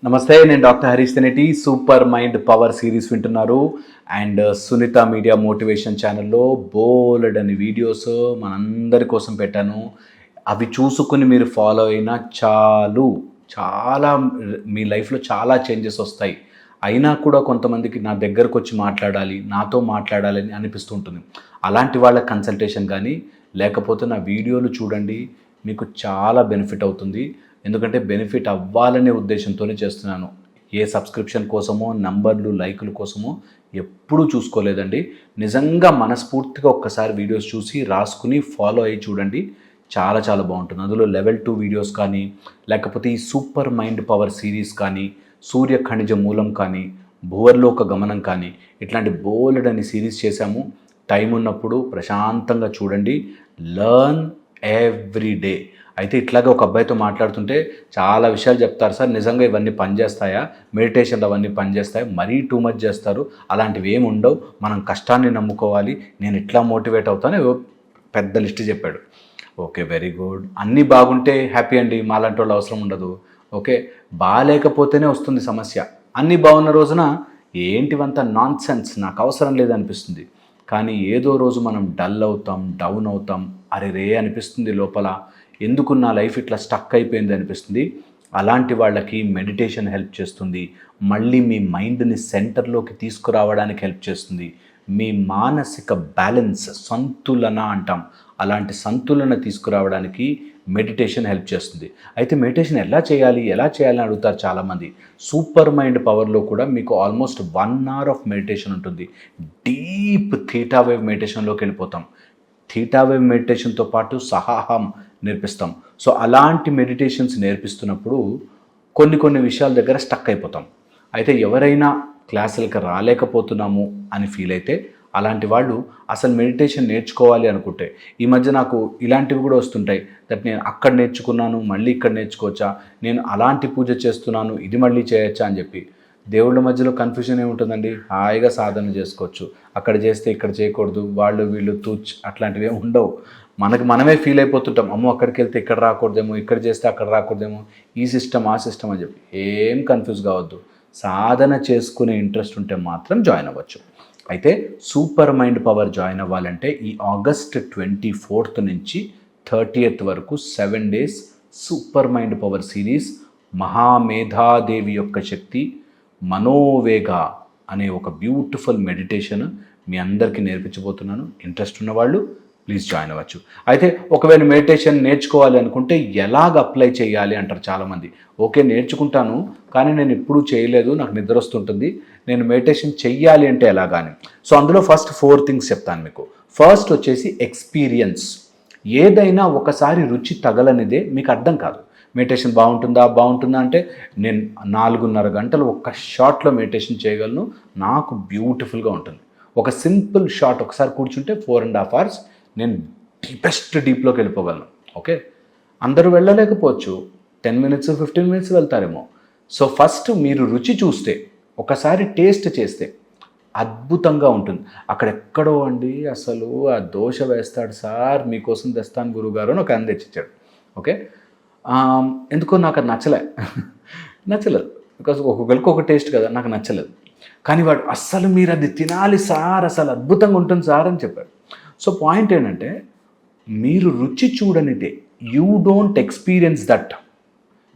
నమస్తే, నేను doctor Harish Teneti. Super mind power series వింటున్నారు. అండ్ సునీత మీడియా మోటివేషన్ ఛానల్లో బోలెడని వీడియోస్ మనందరి కోసం పెట్టాను. అవి చూసుకుని మీరు ఫాలో అయినా చాలు, చాలా మీ లైఫ్లో చాలా చేంజెస్ వస్తాయి. అయినా కూడా కొంతమందికి నా దగ్గరకు వచ్చి మాట్లాడాలి, నాతో మాట్లాడాలని అనిపిస్తూ ఉంటుంది. అలాంటి వాళ్ళ కన్సల్టేషన్ కానీ లేకపోతే నా వీడియోలు చూడండి, మీకు చాలా బెనిఫిట్ అవుతుంది. ఎందుకంటే బెనిఫిట్ అవ్వాలనే ఉద్దేశంతోనే చేస్తున్నాను. ఏ సబ్స్క్రిప్షన్ కోసమో, నంబర్లు, లైకుల కోసమో ఎప్పుడూ చూసుకోలేదండి. నిజంగా మనస్ఫూర్తిగా ఒక్కసారి వీడియోస్ చూసి రాసుకుని ఫాలో అయ్యి చూడండి, చాలా చాలా బాగుంటుంది. అందులో లెవెల్ 2 వీడియోస్ కానీ, లేకపోతే ఈ సూపర్ మైండ్ పవర్ సిరీస్ కానీ, సూర్య ఖనిజ మూలం కానీ, భువర్లోక గమనం కానీ, ఇట్లాంటి బోలెడని సిరీస్ చేశాము. టైం ఉన్నప్పుడు ప్రశాంతంగా చూడండి. Learn every day. అయితే ఇట్లాగే ఒక అబ్బాయితో మాట్లాడుతుంటే చాలా విషయాలు చెప్తారు. సార్ నిజంగా ఇవన్నీ పనిచేస్తాయా, మెడిటేషన్లు అవన్నీ పనిచేస్తాయా, మరీ టూ మచ్ చేస్తారు, అలాంటివి ఏమి ఉండవు, మనం కష్టాన్ని నమ్ముకోవాలి, నేను ఇట్లా మోటివేట్ అవుతాను, పెద్ద లిస్ట్ చెప్పాడు. Okay, very good. అన్నీ బాగుంటే హ్యాపీ అండి, మాలాంటి వాళ్ళు అవసరం ఉండదు. ఓకే, బాగాలేకపోతేనే వస్తుంది సమస్య. అన్నీ బాగున్న రోజున ఏంటివంతా నాన్ సెన్స్, నాకు అవసరం లేదనిపిస్తుంది. కానీ ఏదో రోజు మనం డల్ అవుతాం, డౌన్ అవుతాం, అరే రే అనిపిస్తుంది లోపల, ఎందుకు నా లైఫ్ ఇట్లా స్టక్ అయిపోయింది అనిపిస్తుంది. అలాంటి వాళ్ళకి మెడిటేషన్ హెల్ప్ చేస్తుంది. మళ్ళీ మీ మైండ్ని సెంటర్లోకి తీసుకురావడానికి హెల్ప్ చేస్తుంది. మీ మానసిక బ్యాలెన్స్, సంతులన అంటాం, అలాంటి సంతులన తీసుకురావడానికి మెడిటేషన్ హెల్ప్ చేస్తుంది. అయితే మెడిటేషన్ ఎలా చేయాలని అడుగుతారు చాలామంది. సూపర్ మైండ్ పవర్లో కూడా మీకు ఆల్మోస్ట్ 1 hour ఆఫ్ మెడిటేషన్ ఉంటుంది. డీప్ థీటా వేవ్ మెడిటేషన్లోకి వెళ్ళిపోతాం. థీటా వేవ్ మెడిటేషన్తో పాటు సహాహం నేర్పిస్తాం. సో అలాంటి మెడిటేషన్స్ నేర్పిస్తున్నప్పుడు కొన్ని విషయాల దగ్గర స్టక్ అయిపోతాం. అయితే ఎవరైనా క్లాసులకు రాలేకపోతున్నాము అని ఫీల్ అయితే, అలాంటి వాళ్ళు అసలు మెడిటేషన్ నేర్చుకోవాలి అనుకుంటే, ఈ మధ్య నాకు ఇలాంటివి కూడా వస్తుంటాయి. దట్ నేను అక్కడ నేర్చుకున్నాను, మళ్ళీ ఇక్కడ నేర్చుకోవచ్చా, నేను అలాంటి పూజ చేస్తున్నాను, ఇది మళ్ళీ చేయొచ్చా అని చెప్పి. దేవుళ్ళ మధ్యలో కన్ఫ్యూజన్ ఏముంటుందండి, హాయిగా సాధన చేసుకోవచ్చు. అక్కడ చేస్తే ఇక్కడ చేయకూడదు, వాళ్ళు వీళ్ళు తూచ్ అట్లాంటివి ఏమి ఉండవు. మనమే ఫీల్ అయిపోతుంటాం, అమ్మో అక్కడికి వెళ్తే ఇక్కడ రాకూడదేమో, ఇక్కడ చేస్తే అక్కడ రాకూడదేమో, ఈ సిస్టమ్ ఆ సిస్టమ్ అని చెప్పి. ఏం కన్ఫ్యూజ్ కావద్దు. సాధన చేసుకునే ఇంట్రెస్ట్ ఉంటే మాత్రం జాయిన్ అవ్వచ్చు. అయితే సూపర్ మైండ్ పవర్ జాయిన్ అవ్వాలంటే ఈ August 24th నుంచి 30th వరకు 7 days super mind power series, మహామేధాదేవి యొక్క శక్తి, మనోవేగ అనే ఒక బ్యూటిఫుల్ మెడిటేషన్ మీ అందరికీ నేర్పించబోతున్నాను. ఇంట్రెస్ట్ ఉన్నవాళ్ళు ప్లీజ్ జాయిన్ అవ్వచ్చు. అయితే ఒకవేళ మెడిటేషన్ నేర్చుకోవాలి అనుకుంటే ఎలాగ అప్లై చేయాలి అంటారు చాలామంది. ఓకే, నేర్చుకుంటాను కానీ నేను ఎప్పుడూ చేయలేదు, నాకు నిద్ర వస్తుంటుంది, నేను మెడిటేషన్ చెయ్యాలి అంటే ఎలాగాని. సో అందులో ఫస్ట్ 4 things చెప్తాను మీకు. ఫస్ట్ వచ్చేసి ఎక్స్పీరియన్స్. ఏదైనా ఒకసారి రుచి తగలనిదే మీకు అర్థం కాదు. మెడిటేషన్ బాగుంటుందా అంటే నేను 4.5 గంటలు ఒక్క షాట్లో మెడిటేషన్ చేయగలను, నాకు బ్యూటిఫుల్గా ఉంటుంది. ఒక సింపుల్ షాట్ ఒకసారి కూర్చుంటే 4.5 hours నేను డీప్లోకి వెళ్ళిపోగలను. ఓకే, అందరూ వెళ్ళలేకపోవచ్చు, 10 minutes 15 minutes వెళ్తారేమో. సో ఫస్ట్ మీరు రుచి చూస్తే, ఒకసారి టేస్ట్ చేస్తే అద్భుతంగా ఉంటుంది. అక్కడెక్కడో అండి అసలు ఆ దోశ వేస్తాడు సార్, మీకోసం తెస్తాను గురువుగారు అని ఒక ఆయన తెచ్చిచ్చాడు. ఓకే, ఎందుకో నాకు అది నచ్చలేదు. బికాస్ ఒక్కొక్కరికి ఒక టేస్ట్ కదా, నాకు నచ్చలేదు. కానీ వాడు అస్సలు మీరు అది తినాలి సార్, అసలు అద్భుతంగా ఉంటుంది సార్ అని చెప్పాడు. సో పాయింట్ ఏంటంటే, మీరు రుచి చూడనిదే, యూ డోంట్ ఎక్స్పీరియన్స్ దట్,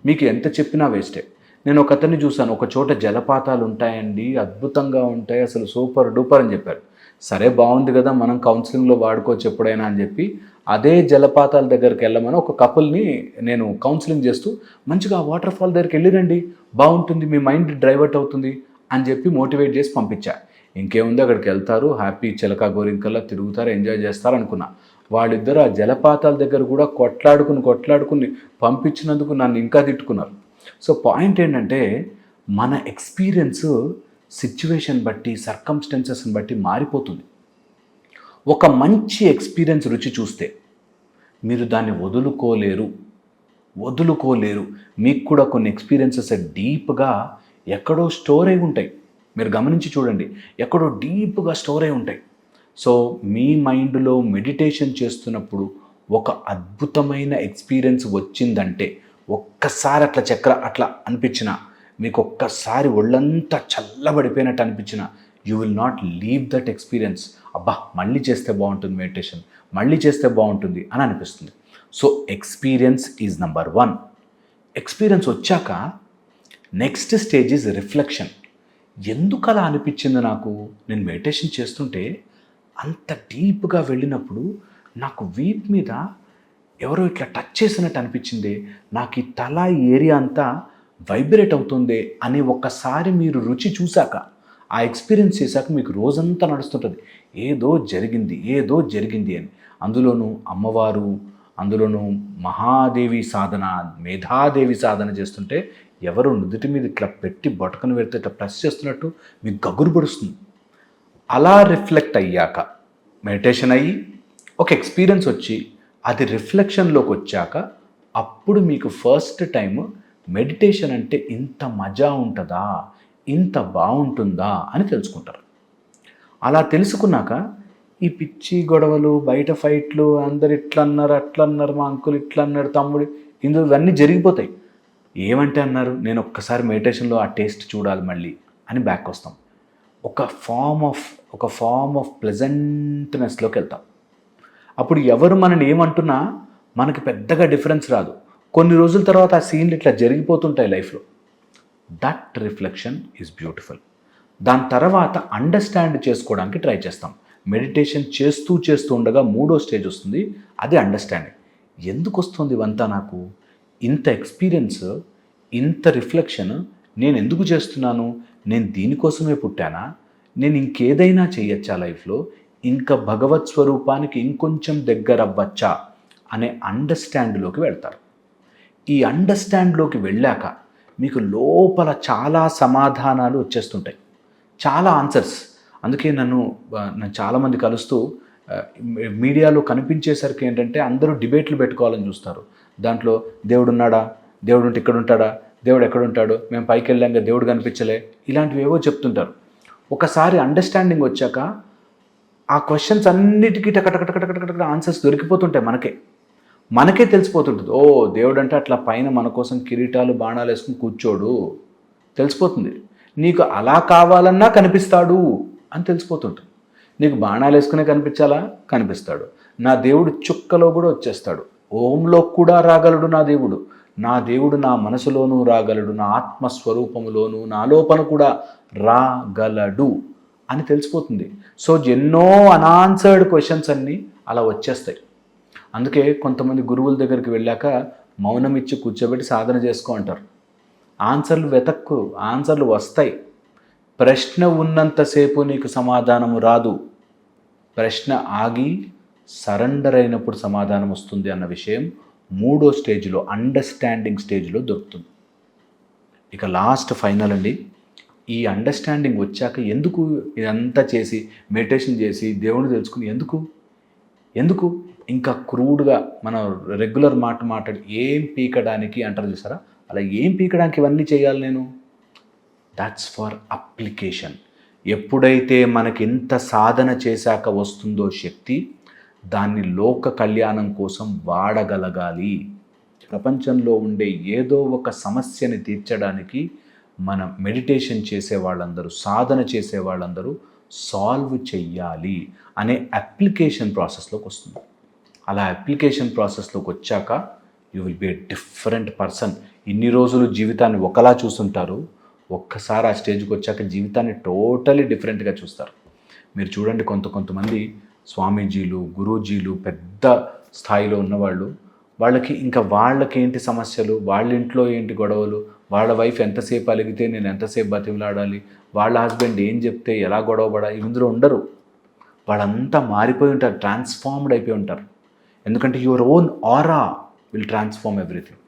మీకు ఎంత చెప్పినా వేస్టే. నేను ఒక అతన్ని చూశాను, ఒక చోట జలపాతాలు ఉంటాయండి, అద్భుతంగా ఉంటాయి, అసలు సూపర్ డూపర్ అని చెప్పారు. సరే బాగుంది కదా, మనం కౌన్సిలింగ్లో వాడుకోవచ్చు ఎప్పుడైనా అని చెప్పి అదే జలపాతాల దగ్గరికి వెళ్ళమని ఒక కపుల్ని నేను కౌన్సిలింగ్ చేస్తూ, మంచిగా వాటర్ ఫాల్ దగ్గరికి వెళ్ళిరండి, బాగుంటుంది, మీ మైండ్ డైవర్ట్ అవుతుంది అని చెప్పి మోటివేట్ చేసి పంపించా. ఇంకేముంది, అక్కడికి వెళ్తారు, హ్యాపీ చిలక గోరింకల్లా తిరుగుతారు, ఎంజాయ్ చేస్తారు అనుకున్నా. వాళ్ళిద్దరు ఆ జలపాతాల దగ్గర కూడా కొట్లాడుకుని పంపించినందుకు నన్ను ఇంకా తిట్టుకున్నారు. సో పాయింట్ ఏంటంటే, మన ఎక్స్పీరియన్స్ సిచ్యువేషన్ బట్టి, సర్కమ్స్టెన్సెస్ని బట్టి మారిపోతుంది. ఒక మంచి ఎక్స్పీరియన్స్ రుచి చూస్తే మీరు దాన్ని వదులుకోలేరు. మీకు కూడా కొన్ని ఎక్స్పీరియన్సెస్ డీప్గా ఎక్కడో స్టోర్ అయి ఉంటాయి. మీరు గమనించి చూడండి, ఎక్కడో డీప్గా స్టోర్ అయి ఉంటాయి. సో మీ మైండ్లో మెడిటేషన్ చేస్తున్నప్పుడు ఒక అద్భుతమైన ఎక్స్పీరియన్స్ వచ్చిందంటే, ఒక్కసారి అట్లా అనిపించిన మీకు ఒక్కసారి ఒళ్ళంతా చల్లబడిపోయినట్టు అనిపించిన you will not leave that experience. అబ్బా మళ్ళీ చేస్తే బాగుంటుంది మెడిటేషన్, మళ్ళీ చేస్తే బాగుంటుంది అని అనిపిస్తుంది. So experience is number 1. Experience వచ్చాక నెక్స్ట్ స్టేజ్ ఈజ్ రిఫ్లెక్షన్. ఎందుకు అలా అనిపించింది నాకు? నేను మెడిటేషన్ చేస్తుంటే అంత డీప్గా వెళ్ళినప్పుడు నాకు వీప్ మీద ఎవరో ఇట్లా టచ్ చేసినట్టు అనిపించింది, నాకు ఈ తల ఏరియా అంతా వైబ్రేట్ అవుతుంది అని ఒక్కసారి మీరు రుచి చూశాక, ఆ ఎక్స్పీరియన్స్ చేశాక మీకు రోజంతా నడుస్తుంటుంది ఏదో జరిగింది అని. అందులోనూ అమ్మవారు, అందులోనూ మహాదేవి సాధన, మేధాదేవి సాధన చేస్తుంటే ఎవరు నుదుటి మీద ఇట్లా పెట్టి బొటకను పెడితే ఇట్లా ప్రెస్ చేస్తున్నట్టు మీకు గగురు పడుస్తుంది. అలా రిఫ్లెక్ట్ అయ్యాక, మెడిటేషన్ అయ్యి ఒక ఎక్స్పీరియన్స్ వచ్చి అది రిఫ్లెక్షన్లోకి వచ్చాక అప్పుడు మీకు ఫస్ట్ టైం మెడిటేషన్ అంటే ఇంత మజా ఉంటుందా, ఇంత బాగుంటుందా అని తెలుసుకుంటారు. అలా తెలుసుకున్నాక ఈ పిచ్చి గొడవలు, బయట ఫైట్లు, అందరు ఇట్లా అన్నారు అట్లా అన్నారు, మా అంకుల్ ఇట్లా అన్నాడు, తమ్ముడు, ఇందులో ఇవన్నీ జరిగిపోతాయి. ఏమంటే అన్నారు, నేను ఒక్కసారి మెడిటేషన్లో ఆ టేస్ట్ చూడాలి మళ్ళీ అని బ్యాక్ వస్తాం. ఒక ఫామ్ ఆఫ్ ప్లెజెంట్నెస్లోకి వెళ్తాం. అప్పుడు ఎవరు మనని ఏమంటున్నా మనకి పెద్దగా డిఫరెన్స్ రాదు. కొన్ని రోజుల తర్వాత ఆ సీన్లు ఇట్లా జరిగిపోతుంటాయి లైఫ్లో. That reflection is beautiful. దాని తర్వాత అండర్స్టాండ్ చేసుకోవడానికి ట్రై చేస్తాం. మెడిటేషన్ చేస్తూ ఉండగా 3వ స్టేజ్ వస్తుంది, అది అండర్స్టాండింగ్. ఎందుకు వస్తుంది ఇవంతా నాకు? ఇంత ఎక్స్పీరియన్స్, ఇంత రిఫ్లెక్షన్ నేను ఎందుకు చేస్తున్నాను? నేను దీనికోసమే పుట్టానా? నేను ఇంకేదైనా చేయొచ్చా లైఫ్లో? ఇంకా భగవత్ స్వరూపానికి ఇంకొంచెం దగ్గర అవ్వచ్చా అనే అండర్స్టాండ్లోకి వెళ్తారు. ఈ అండర్స్టాండ్లోకి వెళ్ళాక మీకు లోపల చాలా సమాధానాలు వచ్చేస్తుంటాయి, చాలా ఆన్సర్స్. అందుకే నన్ను చాలామంది కలుస్తూ మీడియాలో కనిపించేసరికి ఏంటంటే అందరూ డిబేట్లు పెట్టుకోవాలని చూస్తారు. దాంట్లో దేవుడు ఉన్నాడా, దేవుడు ఉంటే ఇక్కడ ఉంటాడా, దేవుడు ఎక్కడుంటాడు, మేము పైకి వెళ్ళాక దేవుడు కనిపించలే, ఇలాంటివి ఏవో చెప్తుంటారు. ఒకసారి అండర్స్టాండింగ్ వచ్చాక ఆ క్వశ్చన్స్ అన్నిటికీ టకటకటకటకట ఆన్సర్స్ దొరికిపోతుంటాయి. మనకే తెలిసిపోతుంటుంది, ఓ దేవుడు అంటే అట్లా పైన మన కోసం కిరీటాలు బాణాలు వేసుకుని కూర్చోడు, తెలిసిపోతుంది. నీకు అలా కావాలన్నా కనిపిస్తాడు అని తెలిసిపోతుంటుంది. నీకు బాణాలు వేసుకునే కనిపించాలా, కనిపిస్తాడు. నా దేవుడు చుక్కలో కూడా వచ్చేస్తాడు, ఓంలో కూడా రాగలడు నా దేవుడు నా మనసులోనూ రాగలడు, నా ఆత్మస్వరూపములోనూ నా లోపల కూడా రాగలడు అని తెలిసిపోతుంది. సో ఎన్నో అనాన్సర్డ్ క్వశ్చన్స్ అన్నీ అలా వచ్చేస్తాయి. అందుకే కొంతమంది గురువుల దగ్గరికి వెళ్ళాక మౌనం ఇచ్చి కూర్చోబెట్టి సాధన చేసుకో అంటారు. ఆన్సర్లు వెతక్కు, ఆన్సర్లు వస్తాయి. ప్రశ్న ఉన్నంతసేపు నీకు సమాధానము రాదు, ప్రశ్న ఆగి సరెండర్ అయినప్పుడు సమాధానం వస్తుంది అన్న విషయం 3వ స్టేజ్లో, అండర్స్టాండింగ్ స్టేజ్లో దొరుకుతుంది. ఇక లాస్ట్ ఫైనల్ అండి. ఈ అండర్స్టాండింగ్ వచ్చాక ఎందుకు ఇదంతా చేసి మెడిటేషన్ చేసి దేవుని తెలుసుకుని ఎందుకు ఇంకా క్రూడ్గా మనం రెగ్యులర్ మాట్లాడి ఏం పీకడానికి అంటారు చూసారా, అలా ఏం పీకడానికి ఇవన్నీ చేయాలి నేను? That's for application. ఎప్పుడైతే మనకి ఎంత సాధన చేశాక వస్తుందో శక్తి, దాన్ని లోక కళ్యాణం కోసం వాడగలగాలి. ప్రపంచంలో ఉండే ఏదో ఒక సమస్యని తీర్చడానికి మన మెడిటేషన్ చేసే వాళ్ళందరూ, సాధన చేసే వాళ్ళందరూ సాల్వ్ చెయ్యాలి అనే అప్లికేషన్ ప్రాసెస్లోకి వస్తుంది. అలా అప్లికేషన్ ప్రాసెస్లోకి వచ్చాక you will be a different person. ఇన్ని రోజులు జీవితాన్ని ఒకలా చూస్తుంటారు, ఒక్కసారి ఆ స్టేజ్కి వచ్చాక జీవితాన్ని టోటలీ డిఫరెంట్గా చూస్తారు. మీరు చూడండి, కొంతమంది స్వామీజీలు, గురూజీలు, పెద్ద స్థాయిలో ఉన్నవాళ్ళు, వాళ్ళకి ఏంటి సమస్యలు, వాళ్ళ ఇంట్లో ఏంటి గొడవలు, వాళ్ళ వైఫ్ ఎంతసేపు అలిగితే నేను ఎంతసేపు బతిమలాడాలి, వాళ్ళ హస్బెండ్ ఏం చెప్తే ఎలా గొడవపడాలి, ఇందులో ఉండరు. వాళ్ళంతా మారిపోయి ఉంటారు, ట్రాన్స్ఫార్మ్డ్ అయిపోయి ఉంటారు. ఎందుకంటే your own aura will transform everything.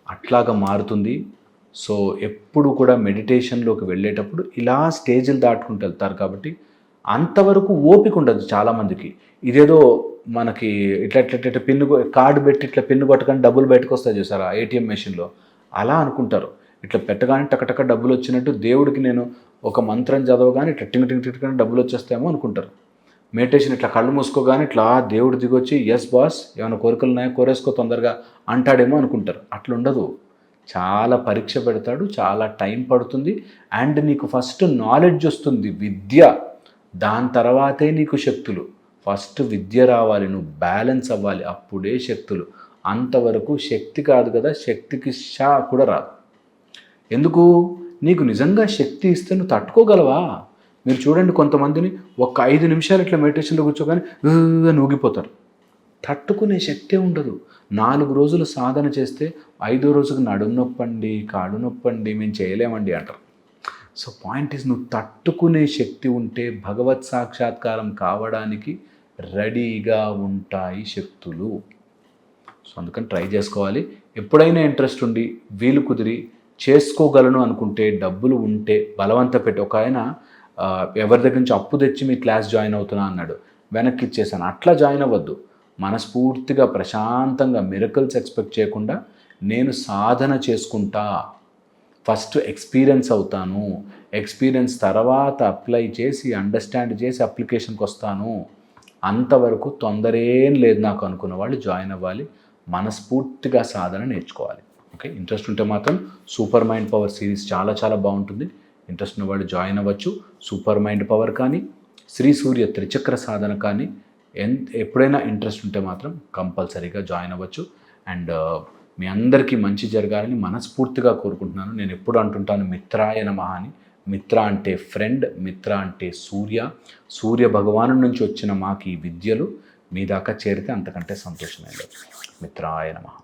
అట్లాగా మారుతుంది. సో ఎప్పుడు కూడా మెడిటేషన్లోకి వెళ్ళేటప్పుడు ఇలా స్టేజ్లు దాటుకుంటూ వెళ్తారు. కాబట్టి అంతవరకు ఓపిక ఉండదు చాలామందికి. ఇదేదో మనకి ఇట్లా పిన్ను కార్డు పెట్టి ఇట్లా పిన్ను కొట్టగానే డబ్బులు బయటకు వస్తాయి చూసారా ఏటీఎం మెషిన్లో, అలా అనుకుంటారు. ఇట్లా పెట్టగానే టకటక డబ్బులు వచ్చినట్టు దేవుడికి నేను ఒక మంత్రం చదవగానే ఇట్లా టింగ్ డబ్బులు వచ్చేస్తాయేమో అనుకుంటారు. మెడిటేషన్ ఇట్లా కళ్ళు మూసుకోగానే ఇట్లా దేవుడు దిగొచ్చి ఎస్ బాస్ ఏమైనా కోరికలు ఉన్నాయో కోరేసుకో తొందరగా అంటాడేమో అనుకుంటారు. అట్లా ఉండదు. చాలా పరీక్ష పెడతాడు, చాలా టైం పడుతుంది. అండ్ నీకు ఫస్ట్ నాలెడ్జ్ వస్తుంది, విద్య, దాని తర్వాతే నీకు శక్తులు. ఫస్ట్ విద్య రావాలి, నువ్వు బ్యాలెన్స్ అవ్వాలి, అప్పుడే శక్తులు. అంతవరకు శక్తి కాదు కదా, శక్తికి షా కూడా రాదు. ఎందుకు? నీకు నిజంగా శక్తి ఇస్తే నువ్వు తట్టుకోగలవా? మీరు చూడండి, కొంతమందిని ఒక 5 నిమిషాలు ఇట్లా మెడిటేషన్లో కూర్చోగానే అని ఊగిపోతారు. తట్టుకునే శక్తే ఉండదు. 4 రోజులు సాధన చేస్తే 5వ రోజుకు నడుము నొప్పండి, కాడు నొప్పండి, మేము చేయలేమండి అంటారు. సో పాయింట్ ఈజ్, నువ్వు తట్టుకునే శక్తి ఉంటే భగవత్ సాక్షాత్కారం కావడానికి రెడీగా ఉంటాయి శక్తులు. సో అందుకని ట్రై చేసుకోవాలి. ఎప్పుడైనా ఇంట్రెస్ట్ ఉండి వీలు కుదిరి చేసుకోగలను అనుకుంటే, డబ్బులు ఉంటే బలవంత పెట్టి, ఒక ఆయన ఎవరి దగ్గర నుంచి అప్పు తెచ్చి మీ క్లాస్ జాయిన్ అవుతున్నా అన్నాడు, వెనక్కి ఇచ్చేసాను. అట్లా జాయిన్ అవ్వద్దు. మనస్ఫూర్తిగా ప్రశాంతంగా మిరకల్స్ ఎక్స్పెక్ట్ చేయకుండా నేను సాధన చేసుకుంటా, ఫస్ట్ ఎక్స్పీరియన్స్ అవుతాను, ఎక్స్పీరియన్స్ తర్వాత అప్లై చేసి అండర్స్టాండ్ చేసి అప్లికేషన్కి వస్తాను, అంతవరకు తొందరేం లేదు నాకు అనుకున్న వాళ్ళు జాయిన్ అవ్వాలి. మనస్ఫూర్తిగా సాధన నేర్చుకోవాలి. ఓకే, ఇంట్రెస్ట్ ఉంటే మాత్రం సూపర్ మైండ్ పవర్ సిరీస్ చాలా చాలా బాగుంటుంది. ఇంట్రెస్ట్ ఉన్న వాళ్ళు జాయిన్ అవ్వచ్చు. సూపర్ మైండ్ పవర్ కానీ, శ్రీ సూర్య త్రిచక్ర సాధన కానీ, ఎప్పుడైనా ఇంట్రెస్ట్ ఉంటే మాత్రం కంపల్సరీగా జాయిన్ అవ్వచ్చు. అండ్ మీ అందరికీ మంచి జరగాలని మనస్ఫూర్తిగా కోరుకుంటున్నాను. నేను ఎప్పుడు అంటుంటాను మిత్రాయ నమః అని. మిత్ర అంటే ఫ్రెండ్, మిత్ర అంటే సూర్య భగవాను నుంచి వచ్చిన మాకు ఈ విద్యలు మీ దాకా చేరితే అంతకంటే సంతోషమైంది. మిత్రాయ నమః.